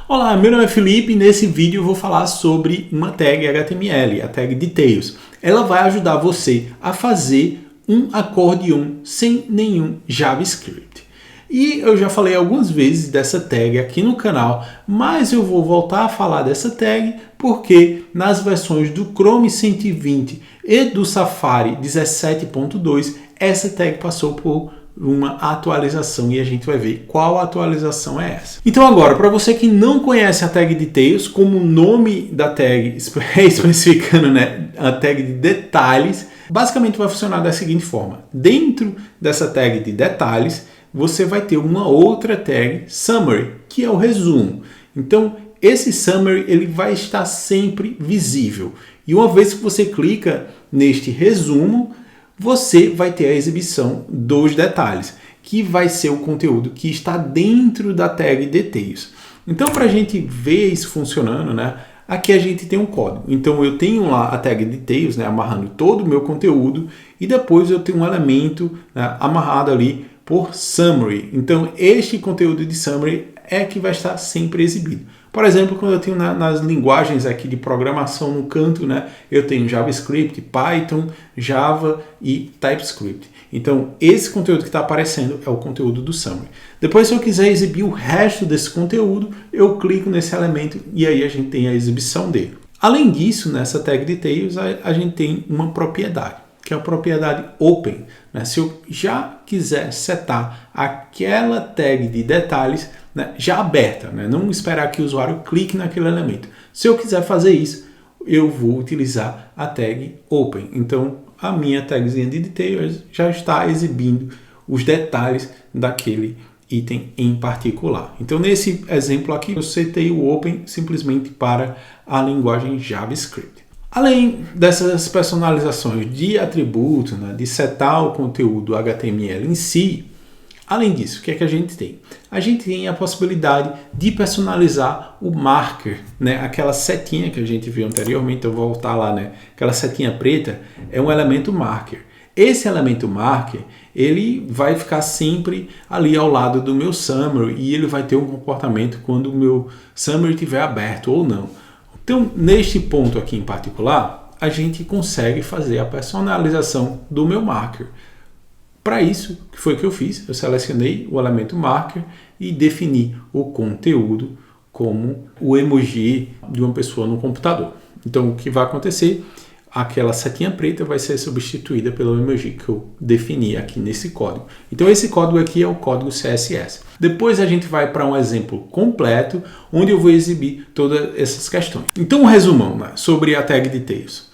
Olá, meu nome é Felipe e nesse vídeo eu vou falar sobre uma tag HTML, a tag Details. Ela vai ajudar você a fazer um accordion sem nenhum JavaScript. E eu já falei algumas vezes dessa tag aqui no canal, mas eu vou voltar a falar dessa tag porque nas versões do Chrome 120 e do Safari 17.2, essa tag passou por uma atualização e a gente vai ver qual atualização é essa. Então agora, para você que não conhece a tag Details, como o nome da tag especificando, né, a tag de detalhes, basicamente vai funcionar da seguinte forma. Dentro dessa tag de detalhes, você vai ter uma outra tag Summary, que é o resumo. Então, esse Summary ele vai estar sempre visível. E uma vez que você clica neste resumo, você vai ter a exibição dos detalhes, que vai ser o conteúdo que está dentro da tag Details. Então, para a gente ver isso funcionando, né, aqui a gente tem um código. Então, eu tenho lá a tag Details, né, amarrando todo o meu conteúdo, e depois eu tenho um elemento, né, amarrado ali por Summary. Então, este conteúdo de Summary é que vai estar sempre exibido. Por exemplo, quando eu tenho nas linguagens aqui de programação no canto, né, eu tenho JavaScript, Python, Java e TypeScript. Então, esse conteúdo que está aparecendo é o conteúdo do Summary. Depois, se eu quiser exibir o resto desse conteúdo, eu clico nesse elemento e aí a gente tem a exibição dele. Além disso, nessa tag Details, a gente tem uma propriedade, que é a propriedade Open. Né? Se eu já quiser setar aquela tag de detalhes, né, já aberta, né? Não esperar que o usuário clique naquele elemento. Se eu quiser fazer isso, eu vou utilizar a tag Open. Então, a minha tagzinha de Details já está exibindo os detalhes daquele item em particular. Então, nesse exemplo aqui, eu setei o Open simplesmente para a linguagem JavaScript. Além dessas personalizações de atributos, né, de setar o conteúdo HTML em si, além disso, o que é que a gente tem? A gente tem a possibilidade de personalizar o marker, né? Aquela setinha que a gente viu anteriormente, eu vou voltar lá, né? Aquela setinha preta é um elemento marker. Esse elemento marker, ele vai ficar sempre ali ao lado do meu summary e ele vai ter um comportamento quando o meu summary estiver aberto ou não. Então, neste ponto aqui em particular, a gente consegue fazer a personalização do meu marker. Para isso, o que foi que eu fiz? Eu selecionei o elemento marker e defini o conteúdo como o emoji de uma pessoa no computador. Então, o que vai acontecer? Aquela setinha preta vai ser substituída pelo emoji que eu defini aqui nesse código. Então, esse código aqui é o código CSS. Depois a gente vai para um exemplo completo, onde eu vou exibir todas essas questões. Então, um resumão, né, sobre a tag Details.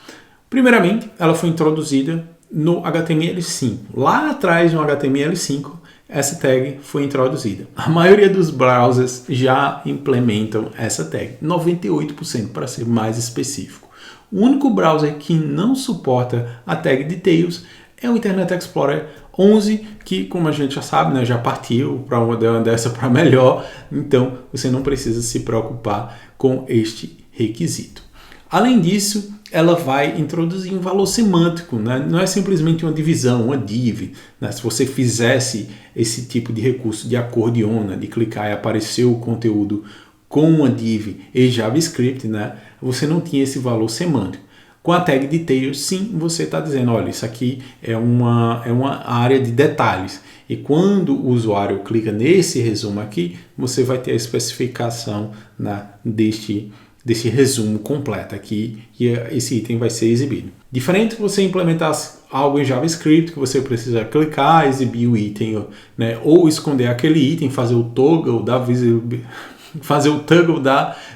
Primeiramente, ela foi introduzida no HTML5. Lá atrás, no HTML5, essa tag foi introduzida. A maioria dos browsers já implementam essa tag, 98% para ser mais específico. O único browser que não suporta a tag Details é o Internet Explorer 11, que, como a gente já sabe, né, já partiu para uma dessa para melhor, então você não precisa se preocupar com este requisito. Além disso, ela vai introduzir um valor semântico, né? Não é simplesmente uma divisão, uma div. Né? Se você fizesse esse tipo de recurso de acordeon, né? De clicar e aparecer o conteúdo com uma div e JavaScript, né? Você não tinha esse valor semântico. Com a tag Details, sim, você está dizendo, olha, isso aqui é uma área de detalhes. E quando o usuário clica nesse resumo aqui, você vai ter a especificação, né, desse resumo completo aqui, e esse item vai ser exibido. Diferente de você implementar algo em JavaScript, que você precisa clicar, exibir o item, né, ou esconder aquele item, fazer o toggle da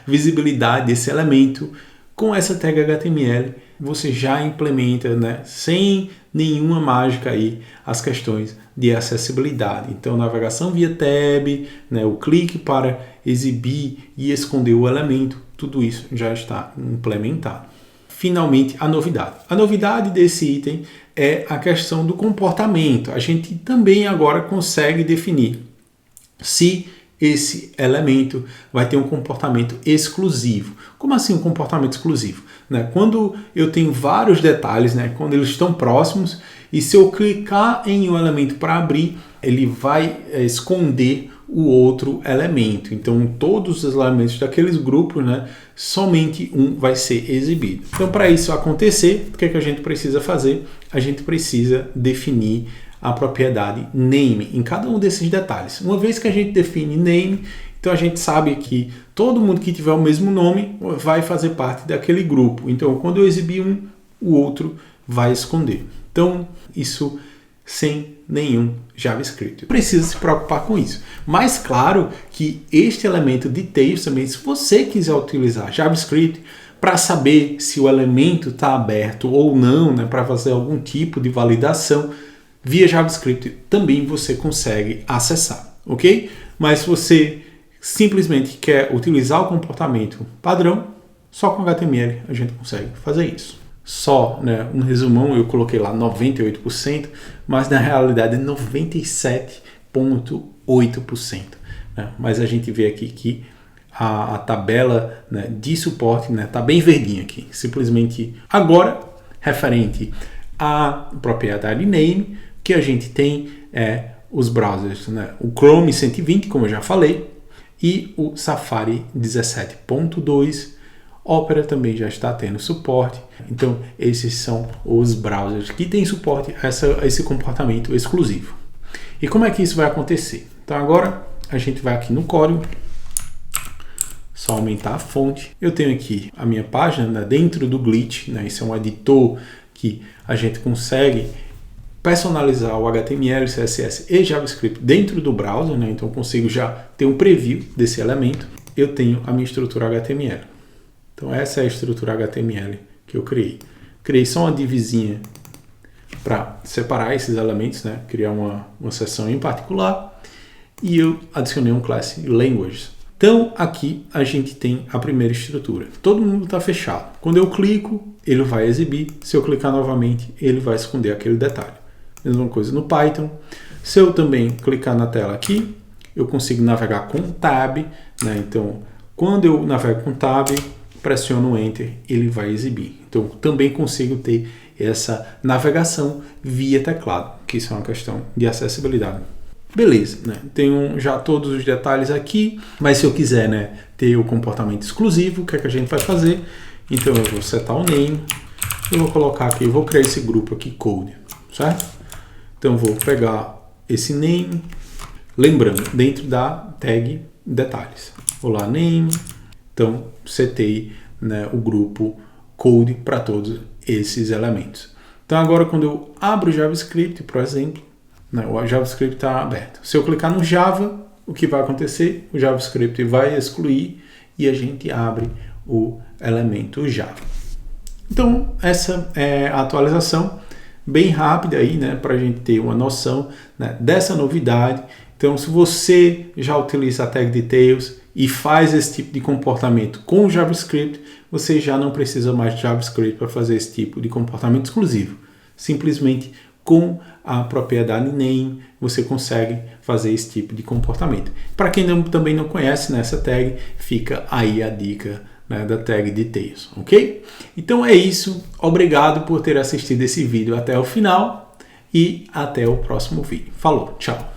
visibilidade desse elemento. Com essa tag HTML, você já implementa, né, sem nenhuma mágica aí, as questões de acessibilidade. Então, navegação via tab, né, o clique para exibir e esconder o elemento, tudo isso já está implementado. Finalmente, a novidade. A novidade desse item é a questão do comportamento. A gente também agora consegue definir se esse elemento vai ter um comportamento exclusivo. Como assim um comportamento exclusivo? Né? Quando eu tenho vários detalhes, né? Quando eles estão próximos, e se eu clicar em um elemento para abrir, ele vai esconder o outro elemento. Então, todos os elementos daqueles grupos, né, somente um vai ser exibido. Então, para isso acontecer, o que é que a gente precisa fazer? A gente precisa definir a propriedade name em cada um desses detalhes. Uma vez que a gente define name, então a gente sabe que todo mundo que tiver o mesmo nome vai fazer parte daquele grupo. Então, quando eu exibir um, o outro vai esconder. Então, isso sem nenhum JavaScript. Precisa se preocupar com isso. Mas claro que este elemento details também, se você quiser utilizar JavaScript para saber se o elemento está aberto ou não, né, para fazer algum tipo de validação, via JavaScript também você consegue acessar, ok? Mas se você simplesmente quer utilizar o comportamento padrão, só com HTML a gente consegue fazer isso. Só, né, um resumão, eu coloquei lá 98%, mas na realidade é 97,8%. Né? Mas a gente vê aqui que a tabela, né, de suporte está bem verdinha aqui. Simplesmente agora, referente à propriedade name, que a gente tem os browsers, né, o Chrome 120, como eu já falei, e o Safari 17.2. Opera também já está tendo suporte. Então, esses são os browsers que têm suporte a esse comportamento exclusivo. E como é que isso vai acontecer? Então, agora a gente vai aqui no código, só aumentar a fonte. Eu tenho aqui a minha página, né, dentro do Glitch, né, esse é um editor que a gente consegue personalizar o HTML, CSS e JavaScript dentro do browser, né, então eu consigo já ter um preview desse elemento. Eu tenho a minha estrutura HTML. Então essa é a estrutura HTML que eu criei. Criei só uma divisinha para separar esses elementos, né? Criar uma seção em particular. E eu adicionei um class languages. Então aqui a gente tem a primeira estrutura. Todo mundo está fechado. Quando eu clico, ele vai exibir. Se eu clicar novamente, ele vai esconder aquele detalhe. Mesma coisa no Python. Se eu também clicar na tela aqui, eu consigo navegar com Tab, né? Então quando eu navego com Tab, pressiono o Enter, ele vai exibir. Então, também consigo ter essa navegação via teclado, que isso é uma questão de acessibilidade. Beleza, né? Tenho já todos os detalhes aqui, mas se eu quiser, né, ter o comportamento exclusivo, o que é que a gente vai fazer? Então, eu vou setar o name, eu vou colocar aqui, eu vou criar esse grupo aqui, code, certo? Então, eu vou pegar esse name, lembrando, dentro da tag detalhes. Vou lá, name. Então, setei, né, o grupo code para todos esses elementos. Então, agora quando eu abro o JavaScript, por exemplo, né, o JavaScript está aberto. Se eu clicar no Java, o que vai acontecer? O JavaScript vai excluir e a gente abre o elemento Java. Então, essa é a atualização bem rápida aí, né, para a gente ter uma noção, né, dessa novidade. Então, se você já utiliza a tag details e faz esse tipo de comportamento com JavaScript, você já não precisa mais de JavaScript para fazer esse tipo de comportamento exclusivo. Simplesmente com a propriedade name você consegue fazer esse tipo de comportamento. Para quem também não conhece, nessa tag, fica aí a dica, né, da tag details, ok? Então é isso. Obrigado por ter assistido esse vídeo até o final e até o próximo vídeo. Falou, tchau!